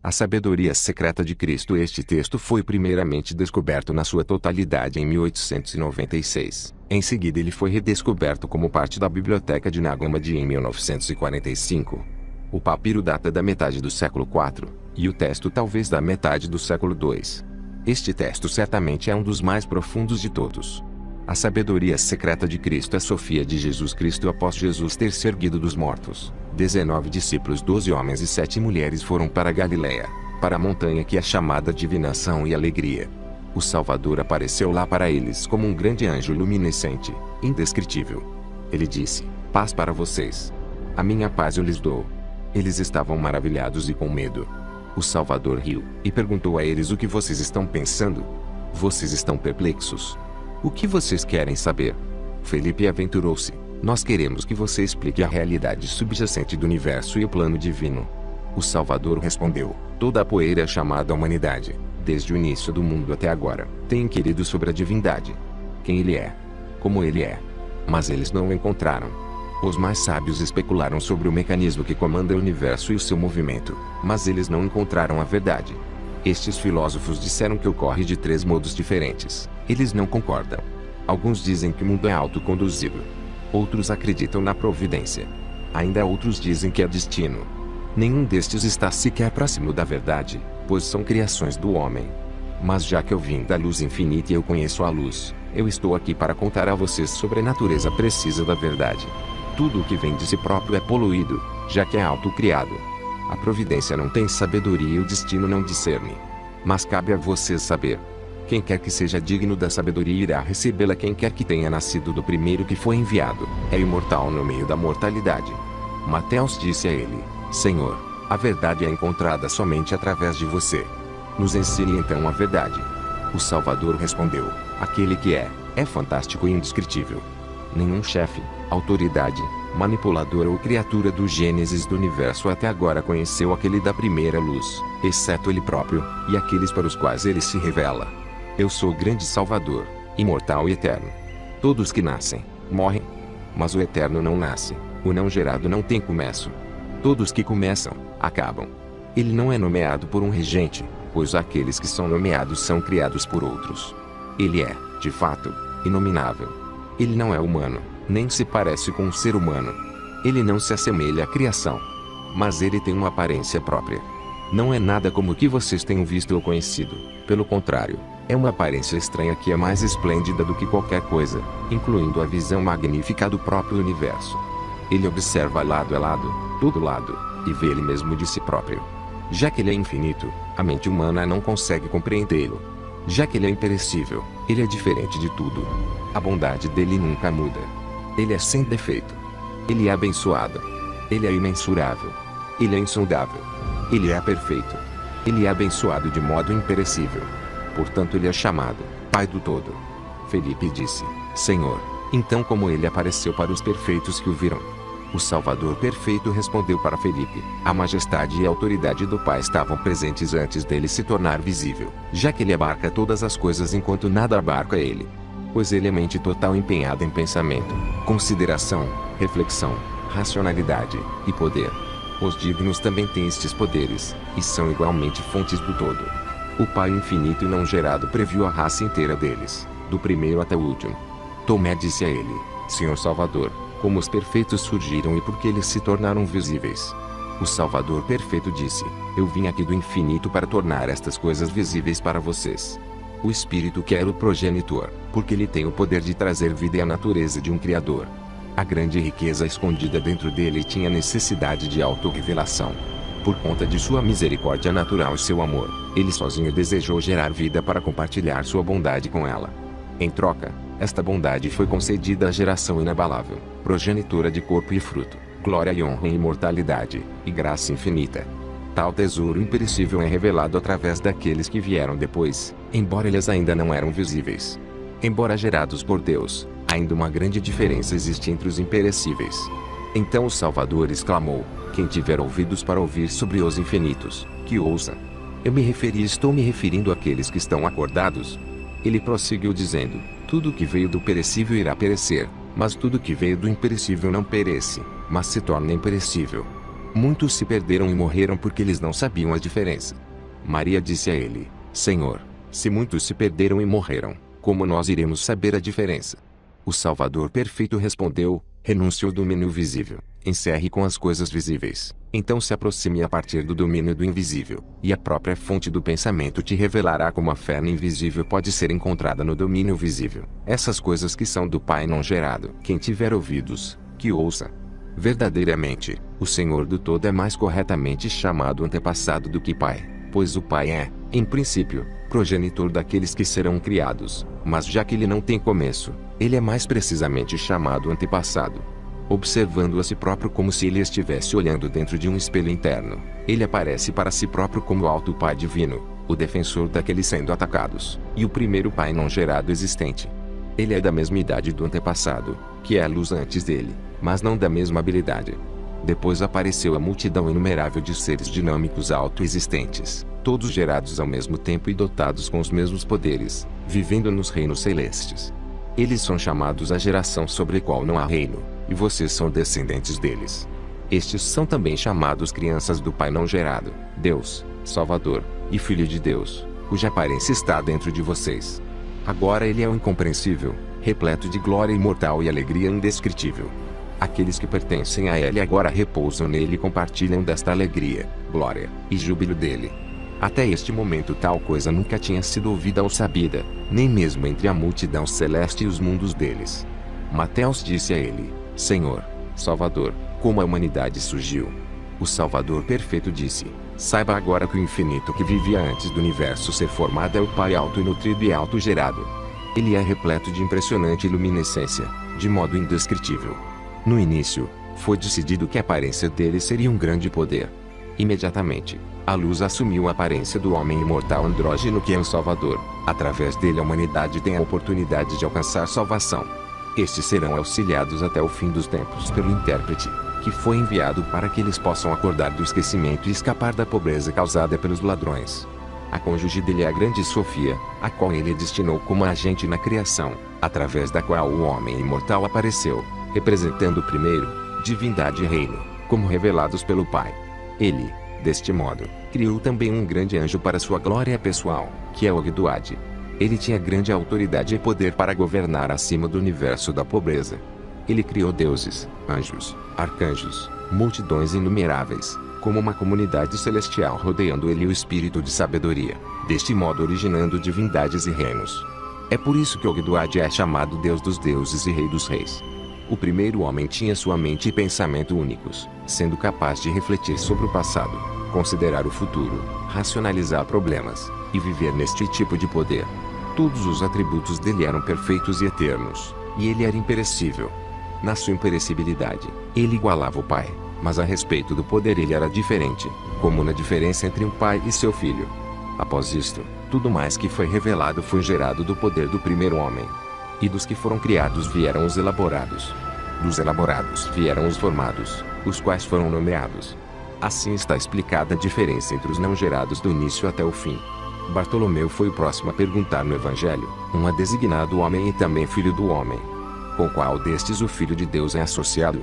A sabedoria secreta de Cristo. Este texto foi primeiramente descoberto na sua totalidade em 1896. Em seguida ele foi redescoberto como parte da Biblioteca de Nag Hammadi em 1945. O papiro data da metade do século IV, e o texto talvez da metade do século II. Este texto certamente é um dos mais profundos de todos. A sabedoria secreta de Cristo. A Sofia de Jesus Cristo. Após Jesus ter se erguido dos mortos, 19 discípulos, 12 homens e 7 mulheres foram para Galiléia, para a montanha que é chamada Divinação e Alegria. O Salvador apareceu lá para eles como um grande anjo luminescente, indescritível. Ele disse: "Paz para vocês. A minha paz eu lhes dou." Eles estavam maravilhados e com medo. O Salvador riu, e perguntou a eles: "O que vocês estão pensando? Vocês estão perplexos? O que vocês querem saber?" Felipe aventurou-se: "Nós queremos que você explique a realidade subjacente do universo e o plano divino." O Salvador respondeu: "Toda a poeira chamada humanidade, desde o início do mundo até agora, tem inquirido sobre a divindade. Quem ele é? Como ele é? Mas eles não o encontraram. Os mais sábios especularam sobre o mecanismo que comanda o universo e o seu movimento, mas eles não encontraram a verdade. Estes filósofos disseram que ocorre de 3 modos diferentes. Eles não concordam. Alguns dizem que o mundo é autoconduzível. Outros acreditam na providência. Ainda outros dizem que é destino. Nenhum destes está sequer próximo da verdade, pois são criações do homem. Mas já que eu vim da luz infinita e eu conheço a luz, eu estou aqui para contar a vocês sobre a natureza precisa da verdade. Tudo o que vem de si próprio é poluído, já que é autocriado. A providência não tem sabedoria e o destino não discerne. Mas cabe a vocês saber. Quem quer que seja digno da sabedoria irá recebê-la. Quem quer que tenha nascido do primeiro que foi enviado, é imortal no meio da mortalidade." Mateus disse a ele: "Senhor, a verdade é encontrada somente através de você. Nos ensine então a verdade." O Salvador respondeu: "Aquele que é fantástico e indescritível. Nenhum chefe, autoridade, manipulador ou criatura do Gênesis do universo até agora conheceu aquele da primeira luz, exceto ele próprio, e aqueles para os quais ele se revela. Eu sou o grande Salvador, imortal e eterno. Todos que nascem, morrem. Mas o eterno não nasce, o não gerado não tem começo. Todos que começam, acabam. Ele não é nomeado por um regente, pois aqueles que são nomeados são criados por outros. Ele é, de fato, inominável. Ele não é humano, nem se parece com um ser humano. Ele não se assemelha à criação. Mas ele tem uma aparência própria. Não é nada como o que vocês tenham visto ou conhecido. Pelo contrário, é uma aparência estranha que é mais esplêndida do que qualquer coisa, incluindo a visão magnífica do próprio universo. Ele observa lado a lado, todo lado, e vê ele mesmo de si próprio. Já que ele é infinito, a mente humana não consegue compreendê-lo. Já que ele é imperecível, ele é diferente de tudo. A bondade dele nunca muda. Ele é sem defeito. Ele é abençoado. Ele é imensurável. Ele é insondável. Ele é perfeito. Ele é abençoado de modo imperecível. Portanto ele é chamado Pai do Todo. Felipe disse: "Senhor, então como ele apareceu para os perfeitos que o viram?" O Salvador perfeito respondeu para Felipe: "A majestade e a autoridade do Pai estavam presentes antes dele se tornar visível, já que ele abarca todas as coisas enquanto nada abarca ele. Pois ele é mente total empenhada em pensamento, consideração, reflexão, racionalidade e poder. Os dignos também têm estes poderes, e são igualmente fontes do todo. O Pai infinito e não gerado previu a raça inteira deles, do primeiro até o último." Tomé disse a ele: "Senhor Salvador, como os perfeitos surgiram e por que eles se tornaram visíveis?" O Salvador perfeito disse: "Eu vim aqui do infinito para tornar estas coisas visíveis para vocês. O Espírito que era o progenitor, porque ele tem o poder de trazer vida e a natureza de um Criador. A grande riqueza escondida dentro dele tinha necessidade de autorrevelação. Por conta de sua misericórdia natural e seu amor, ele sozinho desejou gerar vida para compartilhar sua bondade com ela. Em troca, esta bondade foi concedida à geração inabalável, progenitora de corpo e fruto, glória e honra e imortalidade, e graça infinita. Tal tesouro imperecível é revelado através daqueles que vieram depois, embora eles ainda não eram visíveis. Embora gerados por Deus, ainda uma grande diferença existe entre os imperecíveis." Então o Salvador exclamou: "Quem tiver ouvidos para ouvir sobre os infinitos, que ouça. Eu me referi e estou me referindo àqueles que estão acordados." Ele prosseguiu dizendo: "Tudo que veio do perecível irá perecer, mas tudo que veio do imperecível não perece, mas se torna imperecível. Muitos se perderam e morreram porque eles não sabiam a diferença. Maria disse a ele: Senhor, se muitos se perderam e morreram, como nós iremos saber a diferença? O Salvador perfeito respondeu: renuncie ao domínio visível, encerre com as coisas visíveis, então se aproxime a partir do domínio do invisível, e a própria fonte do pensamento te revelará como a fé no invisível pode ser encontrada no domínio visível. Essas coisas que são do Pai não gerado. Quem tiver ouvidos, que ouça. Verdadeiramente, o Senhor do todo é mais corretamente chamado antepassado do que Pai, pois o Pai é, em princípio, progenitor daqueles que serão criados, mas já que ele não tem começo, ele é mais precisamente chamado antepassado. Observando a si próprio como se ele estivesse olhando dentro de um espelho interno, ele aparece para si próprio como o alto Pai divino, o defensor daqueles sendo atacados, e o primeiro Pai não gerado existente. Ele é da mesma idade do antepassado, que é a luz antes dele, mas não da mesma habilidade. Depois apareceu a multidão inumerável de seres dinâmicos autoexistentes, todos gerados ao mesmo tempo e dotados com os mesmos poderes, vivendo nos reinos celestes. Eles são chamados a geração sobre a qual não há reino, e vocês são descendentes deles. Estes são também chamados crianças do Pai não gerado, Deus, Salvador, e Filho de Deus, cuja aparência está dentro de vocês. Agora ele é o incompreensível, repleto de glória imortal e alegria indescritível. Aqueles que pertencem a ele agora repousam nele e compartilham desta alegria, glória e júbilo dele. Até este momento tal coisa nunca tinha sido ouvida ou sabida, nem mesmo entre a multidão celeste e os mundos deles. Mateus disse a ele: Senhor, Salvador, como a humanidade surgiu? O Salvador perfeito disse: saiba agora que o infinito que vivia antes do universo ser formado é o Pai alto e nutrido e autogerado. Ele é repleto de impressionante luminescência, de modo indescritível. No início, foi decidido que a aparência dele seria um grande poder. Imediatamente, a luz assumiu a aparência do homem imortal andrógeno que é o Salvador. Através dele a humanidade tem a oportunidade de alcançar salvação. Estes serão auxiliados até o fim dos tempos pelo intérprete, que foi enviado para que eles possam acordar do esquecimento e escapar da pobreza causada pelos ladrões. A cônjuge dele é a grande Sofia, a qual ele destinou como agente na criação, através da qual o homem imortal apareceu, representando primeiro, divindade e reino, como revelados pelo Pai. Ele, deste modo, criou também um grande anjo para sua glória pessoal, que é Ogdoad. Ele tinha grande autoridade e poder para governar acima do universo da pobreza. Ele criou deuses, anjos, arcanjos, multidões inumeráveis, como uma comunidade celestial rodeando ele e o espírito de sabedoria, deste modo originando divindades e reinos. É por isso que Ogdoad é chamado Deus dos deuses e Rei dos reis. O primeiro homem tinha sua mente e pensamento únicos, sendo capaz de refletir sobre o passado, considerar o futuro, racionalizar problemas, e viver neste tipo de poder. Todos os atributos dele eram perfeitos e eternos, e ele era imperecível. Na sua imperecibilidade, ele igualava o Pai, mas a respeito do poder ele era diferente, como na diferença entre um pai e seu filho. Após isto, tudo mais que foi revelado foi gerado do poder do primeiro homem. E dos que foram criados vieram os elaborados. Dos elaborados vieram os formados, os quais foram nomeados. Assim está explicada a diferença entre os não gerados do início até o fim. Bartolomeu foi o próximo a perguntar no Evangelho, um é designado homem e também filho do homem. Com qual destes o Filho de Deus é associado?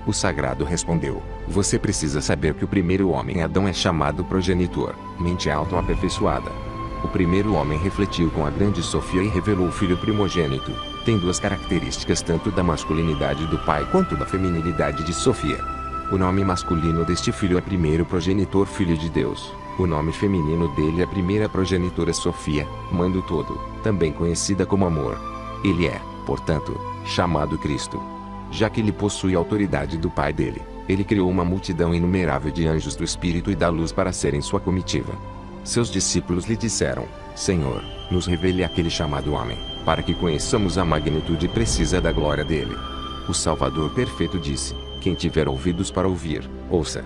O sagrado respondeu: você precisa saber que o primeiro homem Adão é chamado progenitor, mente auto-aperfeiçoada. O primeiro homem refletiu com a grande Sofia e revelou o filho primogênito. Tem duas características tanto da masculinidade do pai quanto da feminilidade de Sofia. O nome masculino deste filho é primeiro progenitor Filho de Deus. O nome feminino dele é primeira progenitora Sofia, mãe do todo, também conhecida como Amor. Ele é, portanto, chamado Cristo. Já que ele possui a autoridade do pai dele, ele criou uma multidão inumerável de anjos do Espírito e da luz para serem sua comitiva. Seus discípulos lhe disseram: Senhor, nos revele aquele chamado homem, para que conheçamos a magnitude precisa da glória dele. O Salvador perfeito disse: quem tiver ouvidos para ouvir, ouça.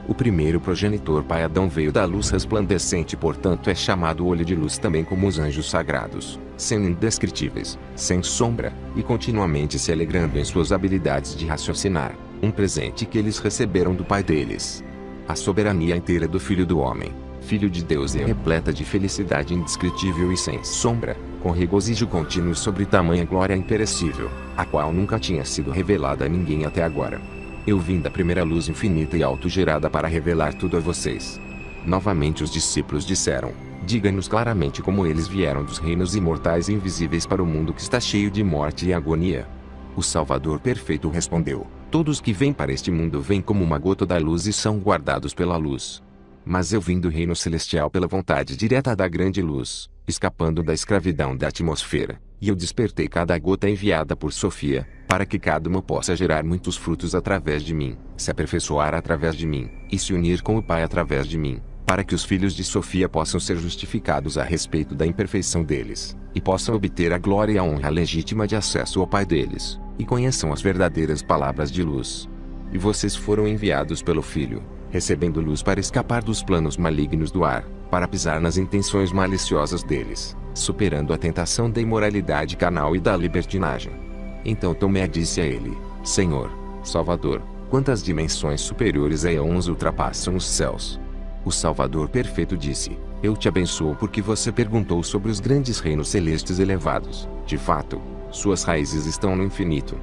O primeiro progenitor pai Adão veio da luz resplandecente, portanto é chamado olho de luz também como os anjos sagrados, sendo indescritíveis, sem sombra, e continuamente se alegrando em suas habilidades de raciocinar, um presente que eles receberam do pai deles. A soberania inteira do Filho do Homem, Filho de Deus, é repleta de felicidade indescritível e sem sombra, com regozijo contínuo sobre tamanha glória imperecível, a qual nunca tinha sido revelada a ninguém até agora. Eu vim da primeira luz infinita e autogerada para revelar tudo a vocês. Novamente os discípulos disseram: diga-nos claramente como eles vieram dos reinos imortais e invisíveis para o mundo que está cheio de morte e agonia. O Salvador perfeito respondeu: todos que vêm para este mundo vêm como uma gota da luz e são guardados pela luz. Mas eu vim do reino celestial pela vontade direta da grande luz, escapando da escravidão da atmosfera, e eu despertei cada gota enviada por Sofia, para que cada uma possa gerar muitos frutos através de mim, se aperfeiçoar através de mim, e se unir com o Pai através de mim, para que os filhos de Sofia possam ser justificados a respeito da imperfeição deles, e possam obter a glória e a honra legítima de acesso ao Pai deles, e conheçam as verdadeiras palavras de luz. E vocês foram enviados pelo Filho, recebendo luz para escapar dos planos malignos do ar, para pisar nas intenções maliciosas deles, superando a tentação da imoralidade carnal e da libertinagem. Então Tomé disse a ele: Senhor, Salvador, quantas dimensões superiores a eons ultrapassam os céus? O Salvador perfeito disse: eu te abençoo porque você perguntou sobre os grandes reinos celestes elevados. De fato, suas raízes estão no infinito.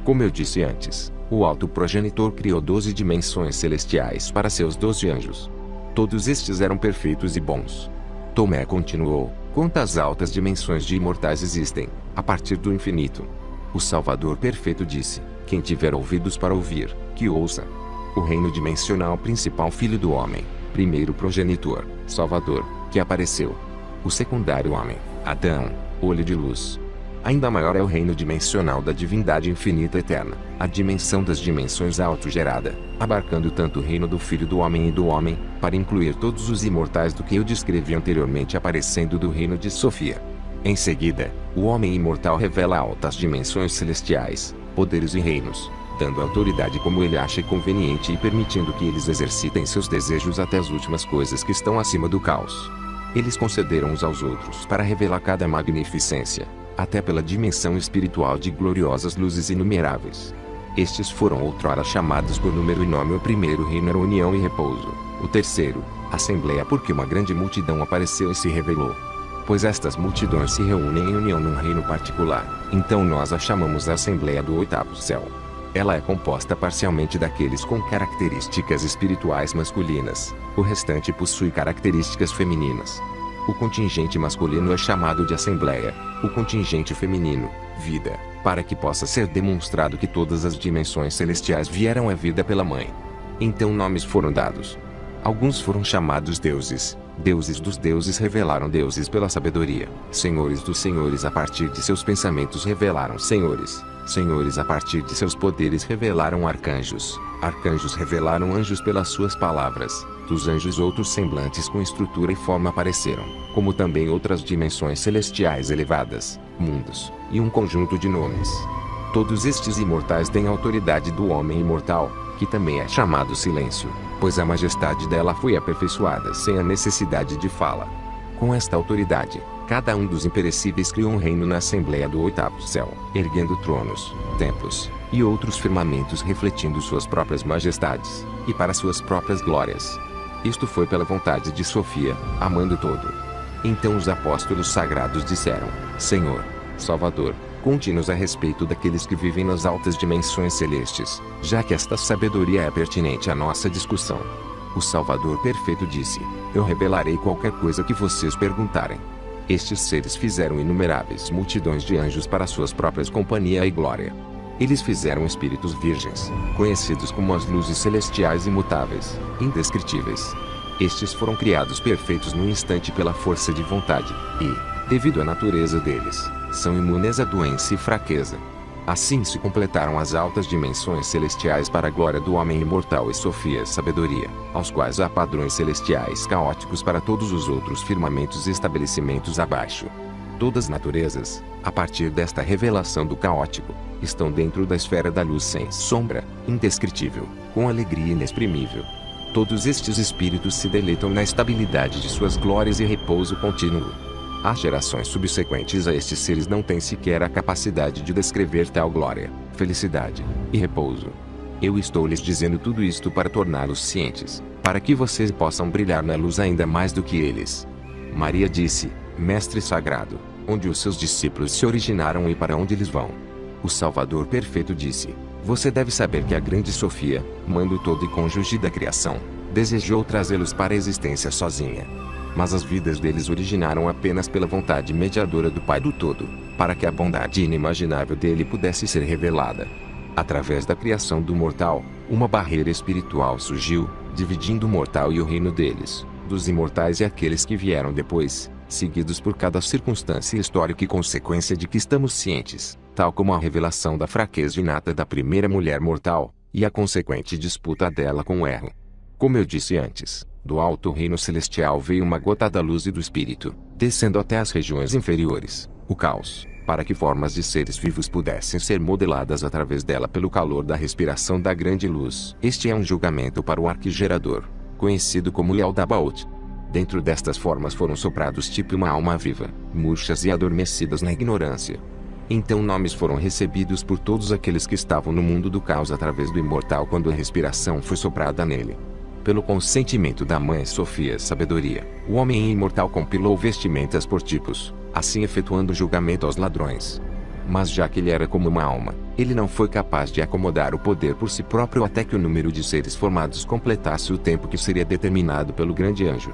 Como eu disse antes, o alto progenitor criou 12 dimensões celestiais para seus 12 anjos. Todos estes eram perfeitos e bons. Tomé continuou: quantas altas dimensões de imortais existem, a partir do infinito? O Salvador perfeito disse: quem tiver ouvidos para ouvir, que ouça. O reino dimensional principal Filho do Homem, primeiro progenitor, Salvador, que apareceu. O secundário homem, Adão, olho de luz. Ainda maior é o reino dimensional da divindade infinita eterna, a dimensão das dimensões autogerada, abarcando tanto o reino do Filho do Homem e do Homem, para incluir todos os imortais do que eu descrevi anteriormente aparecendo do reino de Sofia. Em seguida, o homem imortal revela altas dimensões celestiais, poderes e reinos, dando autoridade como ele acha conveniente e permitindo que eles exercitem seus desejos até as últimas coisas que estão acima do caos. Eles concederam uns aos outros para revelar cada magnificência, até pela dimensão espiritual de gloriosas luzes inumeráveis. Estes foram outrora chamados por número e nome. O primeiro reino era união e repouso, o terceiro, assembleia, porque uma grande multidão apareceu e se revelou. Pois estas multidões se reúnem em união num reino particular, então nós a chamamos a Assembleia do Oitavo Céu. Ela é composta parcialmente daqueles com características espirituais masculinas, o restante possui características femininas. O contingente masculino é chamado de Assembleia, o contingente feminino, Vida, para que possa ser demonstrado que todas as dimensões celestiais vieram à vida pela Mãe. Então nomes foram dados. Alguns foram chamados deuses. Deuses dos deuses revelaram deuses pela sabedoria. Senhores dos senhores a partir de seus pensamentos revelaram senhores. Senhores a partir de seus poderes revelaram arcanjos. Arcanjos revelaram anjos pelas suas palavras. Dos anjos outros semblantes com estrutura e forma apareceram, como também outras dimensões celestiais elevadas, mundos, e um conjunto de nomes. Todos estes imortais têm a autoridade do homem imortal, que também é chamado silêncio, pois a majestade dela foi aperfeiçoada sem a necessidade de fala. Com esta autoridade, cada um dos imperecíveis criou um reino na Assembleia do Oitavo Céu, erguendo tronos, templos, e outros firmamentos refletindo suas próprias majestades, e para suas próprias glórias. Isto foi pela vontade de Sofia, amando todo. Então os apóstolos sagrados disseram: Senhor, Salvador, conte-nos a respeito daqueles que vivem nas altas dimensões celestes, já que esta sabedoria é pertinente à nossa discussão. O Salvador perfeito disse: eu revelarei qualquer coisa que vocês perguntarem. Estes seres fizeram inumeráveis multidões de anjos para suas próprias companhia e glória. Eles fizeram espíritos virgens, conhecidos como as luzes celestiais imutáveis, indescritíveis. Estes foram criados perfeitos num instante pela força de vontade, e, devido à natureza deles, são imunes à doença e fraqueza. Assim se completaram as altas dimensões celestiais para a glória do homem imortal e Sofia sabedoria, aos quais há padrões celestiais caóticos para todos os outros firmamentos e estabelecimentos abaixo. Todas as naturezas, a partir desta revelação do caótico, estão dentro da esfera da luz sem sombra, indescritível, com alegria inexprimível. Todos estes espíritos se deleitam na estabilidade de suas glórias e repouso contínuo. As gerações subsequentes a estes seres não têm sequer a capacidade de descrever tal glória, felicidade e repouso. Eu estou lhes dizendo tudo isto para torná-los cientes, para que vocês possam brilhar na luz ainda mais do que eles. Maria disse: Mestre sagrado, onde os seus discípulos se originaram e para onde eles vão? O Salvador perfeito disse: Você deve saber que a grande Sofia, mãe do todo e cônjuge da criação, desejou trazê-los para a existência sozinha. Mas as vidas deles originaram apenas pela vontade mediadora do Pai do Todo, para que a bondade inimaginável dele pudesse ser revelada. Através da criação do mortal, uma barreira espiritual surgiu, dividindo o mortal e o reino deles, dos imortais e aqueles que vieram depois, seguidos por cada circunstância histórica e consequência de que estamos cientes, tal como a revelação da fraqueza inata da primeira mulher mortal, e a consequente disputa dela com o erro. Como eu disse antes, do alto reino celestial veio uma gota da luz e do espírito, descendo até as regiões inferiores, o caos, para que formas de seres vivos pudessem ser modeladas através dela pelo calor da respiração da grande luz. Este é um julgamento para o arquigerador, conhecido como Yaldabaoth. Dentro destas formas foram soprados tipo uma alma viva, murchas e adormecidas na ignorância. Então nomes foram recebidos por todos aqueles que estavam no mundo do caos através do imortal quando a respiração foi soprada nele. Pelo consentimento da Mãe Sofia Sabedoria, o homem imortal compilou vestimentas por tipos, assim efetuando julgamento aos ladrões. Mas já que ele era como uma alma, ele não foi capaz de acomodar o poder por si próprio até que o número de seres formados completasse o tempo que seria determinado pelo grande anjo.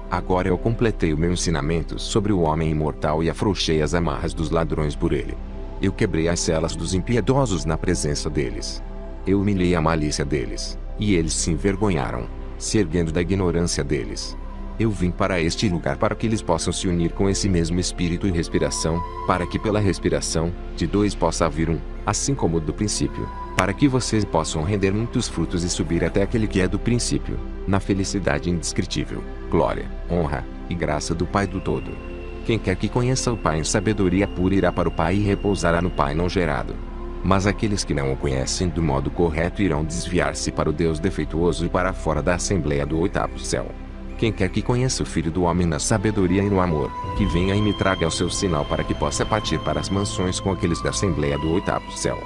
Agora eu completei o meu ensinamento sobre o homem imortal e afrouxei as amarras dos ladrões por ele. Eu quebrei as celas dos impiedosos na presença deles. Eu humilhei a malícia deles, e eles se envergonharam, se erguendo da ignorância deles. Eu vim para este lugar para que eles possam se unir com esse mesmo espírito e respiração, para que pela respiração, de dois possa vir um, assim como do princípio, para que vocês possam render muitos frutos e subir até aquele que é do princípio, na felicidade indescritível, glória, honra e graça do Pai do Todo. Quem quer que conheça o Pai em sabedoria pura irá para o Pai e repousará no Pai não gerado. Mas aqueles que não o conhecem do modo correto irão desviar-se para o Deus defeituoso e para fora da Assembleia do Oitavo Céu. Quem quer que conheça o Filho do Homem na sabedoria e no amor, que venha e me traga o seu sinal para que possa partir para as mansões com aqueles da Assembleia do Oitavo Céu.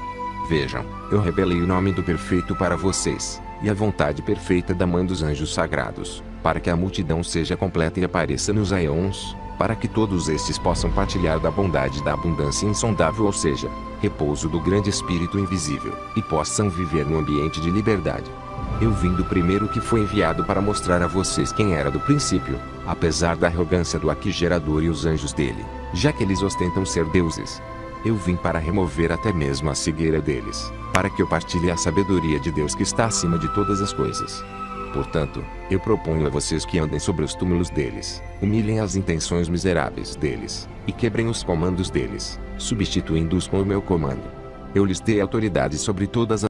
Vejam, eu revelei o nome do Perfeito para vocês, e a vontade perfeita da Mãe dos Anjos Sagrados, para que a multidão seja completa e apareça nos aeons, para que todos estes possam partilhar da bondade da abundância insondável, ou seja, repouso do grande Espírito invisível, e possam viver no ambiente de liberdade. Eu vim do primeiro que foi enviado para mostrar a vocês quem era do princípio, apesar da arrogância do Arquigerador e os anjos dele, já que eles ostentam ser deuses. Eu vim para remover até mesmo a cegueira deles, para que eu partilhe a sabedoria de Deus que está acima de todas as coisas. Portanto, eu proponho a vocês que andem sobre os túmulos deles, humilhem as intenções miseráveis deles, e quebrem os comandos deles, substituindo-os com o meu comando. Eu lhes dei autoridade sobre todas as